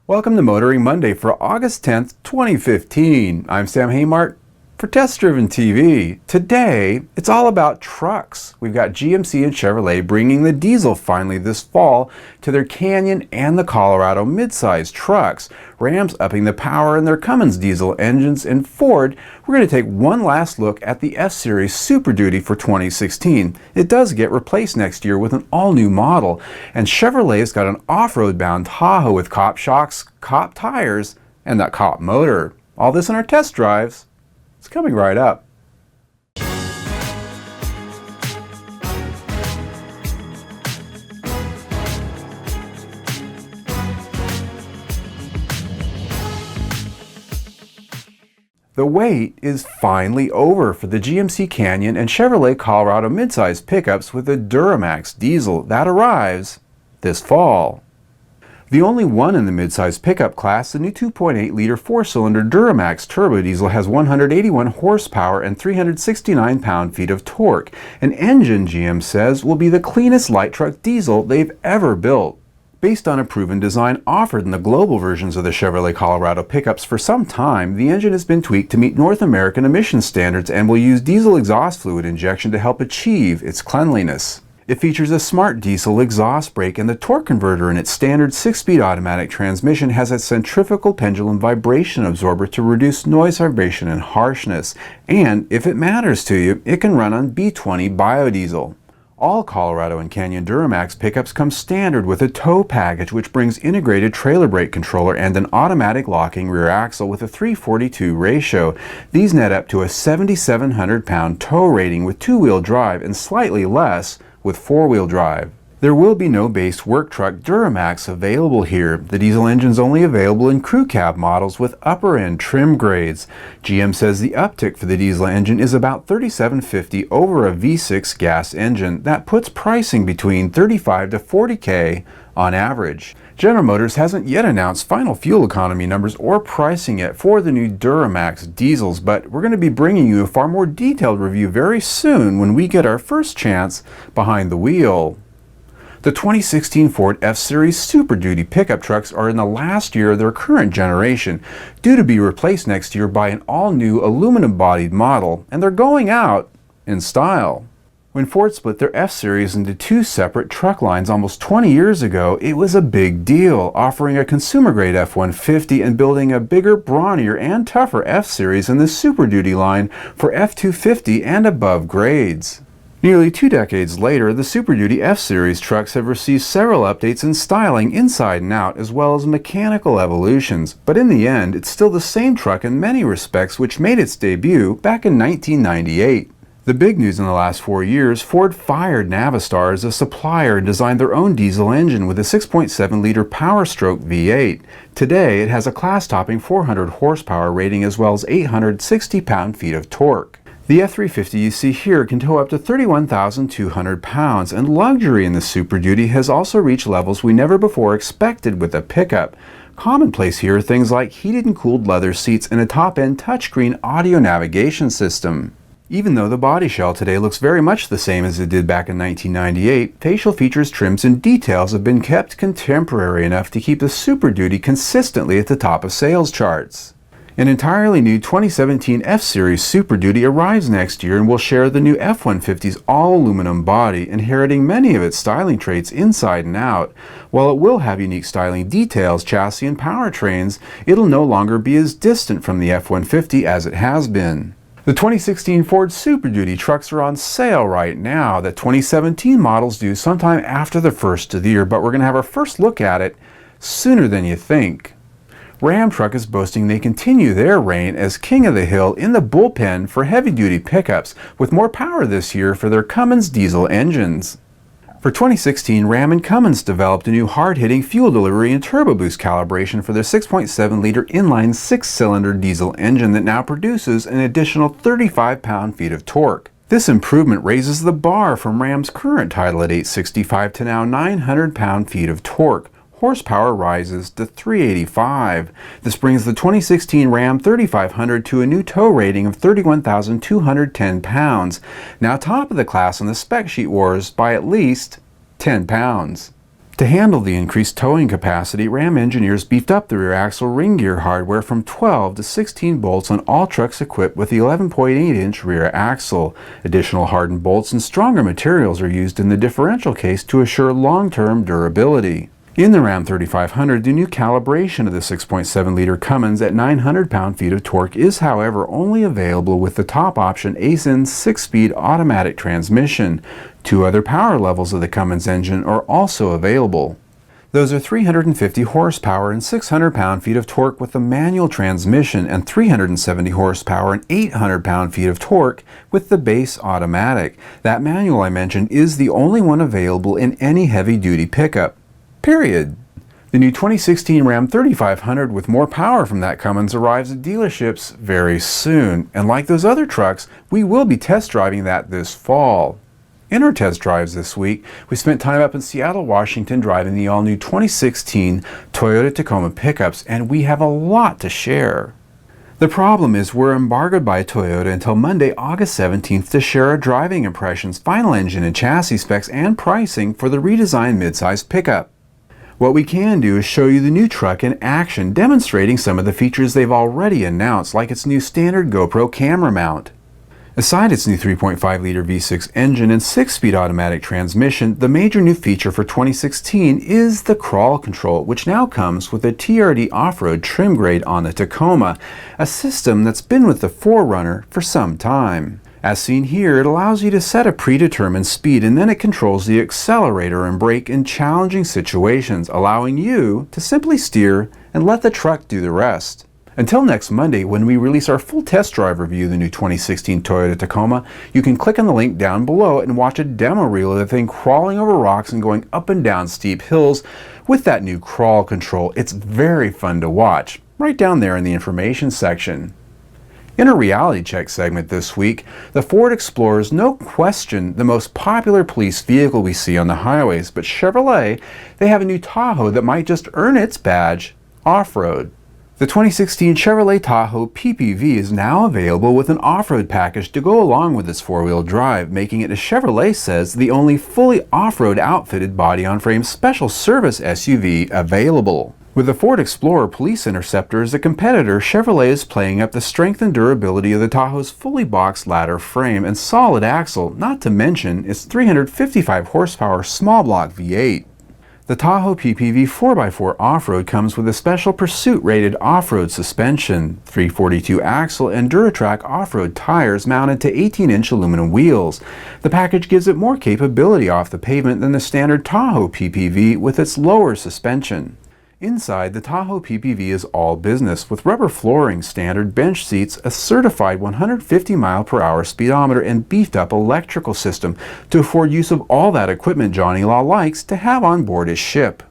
Welcome to Motoring Monday for August 10th, 2015. I'm Sam Haymart for Test Driven TV. Today, it's all about trucks. We've got GMC and Chevrolet bringing the diesel finally this fall to their Canyon and the Colorado midsize trucks. Ram's upping the power in their Cummins diesel engines, and Ford, we're going to take one last look at the F-Series Super Duty for 2016. It does get replaced next year with an all-new model, and Chevrolet's got an off-road bound Tahoe with cop shocks, cop tires, and that cop motor. All this in our test drives. It's coming right up. The wait is finally over for the GMC Canyon and Chevrolet Colorado midsize pickups with the Duramax Diesel that arrives this fall. The only one in the midsize pickup class, the new 2.8-liter four-cylinder Duramax turbo diesel has 181 horsepower and 369 pound-feet of torque. An engine, GM says, will be the cleanest light truck diesel they've ever built. Based on a proven design offered in the global versions of the Chevrolet Colorado pickups for some time, the engine has been tweaked to meet North American emission standards and will use diesel exhaust fluid injection to help achieve its cleanliness. It features a smart diesel exhaust brake, and the torque converter in its standard 6-speed automatic transmission has a centrifugal pendulum vibration absorber to reduce noise, vibration, and harshness. And if it matters to you, it can run on B20 biodiesel. All Colorado and Canyon Duramax pickups come standard with a tow package, which brings integrated trailer brake controller and an automatic locking rear axle with a 3:42 ratio. These net up to a 7,700 pound tow rating with two-wheel drive and slightly less with four-wheel drive. There will be no base work truck Duramax available here. The diesel engine's only available in crew cab models with upper-end trim grades. GM says the uptick for the diesel engine is about $3,750 over a V6 gas engine. That puts pricing between $35 to $40K on average. General Motors hasn't yet announced final fuel economy numbers or pricing yet for the new Duramax diesels, but we're going to be bringing you a far more detailed review very soon when we get our first chance behind the wheel. The 2016 Ford F-Series Super Duty pickup trucks are in the last year of their current generation, due to be replaced next year by an all-new aluminum-bodied model, and they're going out in style. When Ford split their F-Series into two separate truck lines almost 20 years ago, it was a big deal, offering a consumer-grade F-150 and building a bigger, brawnier, and tougher F-Series in the Super Duty line for F-250 and above grades. Nearly 2 decades later, the Super Duty F-Series trucks have received several updates in styling inside and out, as well as mechanical evolutions, but in the end, it's still the same truck in many respects, which made its debut back in 1998. The big news in the last 4 years, Ford fired Navistar as a supplier and designed their own diesel engine with a 6.7-liter Powerstroke V8. Today, it has a class-topping 400 horsepower rating as well as 860 pound-feet of torque. The F-350 you see here can tow up to 31,200 pounds, and luxury in the Super Duty has also reached levels we never before expected with a pickup. Commonplace here are things like heated and cooled leather seats and a top-end touchscreen audio navigation system. Even though the body shell today looks very much the same as it did back in 1998, facial features, trims, and details have been kept contemporary enough to keep the Super Duty consistently at the top of sales charts. An entirely new 2017 F-Series Super Duty arrives next year and will share the new F-150's all-aluminum body, inheriting many of its styling traits inside and out. While it will have unique styling details, chassis, and powertrains, it'll no longer be as distant from the F-150 as it has been. The 2016 Ford Super Duty trucks are on sale right now. The 2017 models due sometime after the first of the year, but we're going to have our first look at it sooner than you think. Ram Truck is boasting they continue their reign as king of the hill in the bullpen for heavy-duty pickups, with more power this year for their Cummins diesel engines. For 2016, Ram and Cummins developed a new hard-hitting fuel delivery and turbo boost calibration for their 6.7-liter inline 6-cylinder diesel engine that now produces an additional 35 pound-feet of torque. This improvement raises the bar from Ram's current title at 865 to now 900 pound-feet of torque. Horsepower rises to 385. This brings the 2016 Ram 3500 to a new tow rating of 31,210 pounds, now top of the class on the spec sheet wars by at least 10 pounds. To handle the increased towing capacity, Ram engineers beefed up the rear axle ring gear hardware from 12 to 16 bolts on all trucks equipped with the 11.8-inch rear axle. Additional hardened bolts and stronger materials are used in the differential case to assure long-term durability. In the Ram 3500, the new calibration of the 6.7-liter Cummins at 900 pound-feet of torque is, however, only available with the top option ASIN 6-speed automatic transmission. Two other power levels of the Cummins engine are also available. Those are 350 horsepower and 600 pound-feet of torque with the manual transmission, and 370 horsepower and 800 pound-feet of torque with the base automatic. That manual I mentioned is the only one available in any heavy-duty pickup. Period. The new 2016 Ram 3500 with more power from that Cummins arrives at dealerships very soon, and like those other trucks, we will be test driving that this fall. In our test drives this week, we spent time up in Seattle, Washington driving the all-new 2016 Toyota Tacoma pickups, and we have a lot to share. The problem is we're embargoed by Toyota until Monday, August 17th to share our driving impressions, final engine and chassis specs, and pricing for the redesigned midsize pickup. What we can do is show you the new truck in action, demonstrating some of the features they've already announced, like its new standard GoPro camera mount. Aside its new 3.5-liter V6 engine and 6-speed automatic transmission, the major new feature for 2016 is the crawl control, which now comes with a TRD off-road trim grade on the Tacoma, a system that's been with the 4Runner for some time. As seen here, it allows you to set a predetermined speed, and then it controls the accelerator and brake in challenging situations, allowing you to simply steer and let the truck do the rest. Until next Monday, when we release our full test drive review of the new 2016 Toyota Tacoma, you can click on the link down below and watch a demo reel of the thing crawling over rocks and going up and down steep hills with that new crawl control. It's very fun to watch, right down there in the information section. In our reality check segment this week, the Ford Explorer is no question the most popular police vehicle we see on the highways, but Chevrolet, they have a new Tahoe that might just earn its badge, off-road. The 2016 Chevrolet Tahoe PPV is now available with an off-road package to go along with its four-wheel drive, making it, as Chevrolet says, the only fully off-road outfitted body-on-frame special service SUV available. With the Ford Explorer Police Interceptor as a competitor, Chevrolet is playing up the strength and durability of the Tahoe's fully boxed ladder frame and solid axle, not to mention its 355 horsepower small block V8. The Tahoe PPV 4x4 Off-Road comes with a special Pursuit-rated off-road suspension, 342 axle, and Duratrac off-road tires mounted to 18-inch aluminum wheels. The package gives it more capability off the pavement than the standard Tahoe PPV with its lower suspension. Inside, the Tahoe PPV is all business, with rubber flooring, standard bench seats, a certified 150 mph speedometer, and beefed-up electrical system to afford use of all that equipment Johnny Law likes to have on board his ship.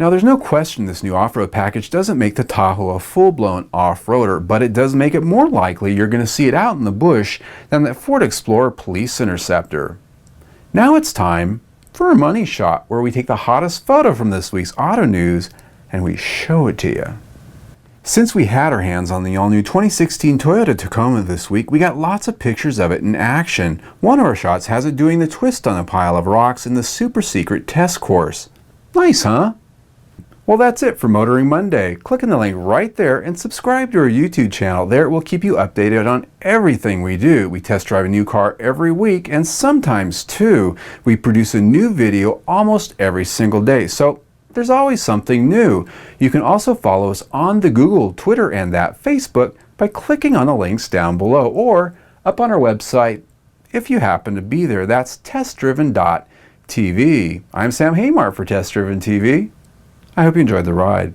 Now, there's no question this new off-road package doesn't make the Tahoe a full-blown off-roader, but it does make it more likely you're going to see it out in the bush than that Ford Explorer Police Interceptor. Now it's time for a money shot, where we take the hottest photo from this week's auto news and we show it to you. Since we had our hands on the all-new 2016 Toyota Tacoma this week, we got lots of pictures of it in action. One of our shots has it doing the twist on a pile of rocks in the super secret test course. Nice, huh? Well, that's it for Motoring Monday. Click on the link right there and subscribe to our YouTube channel. There it will keep you updated on everything we do. We test drive a new car every week, and sometimes two. We produce a new video almost every single day. So there's always something new. You can also follow us on the Google, Twitter, and that Facebook by clicking on the links down below or up on our website if you happen to be there. That's testdriven.tv. I'm Sam Haymart for Test Driven TV. I hope you enjoyed the ride.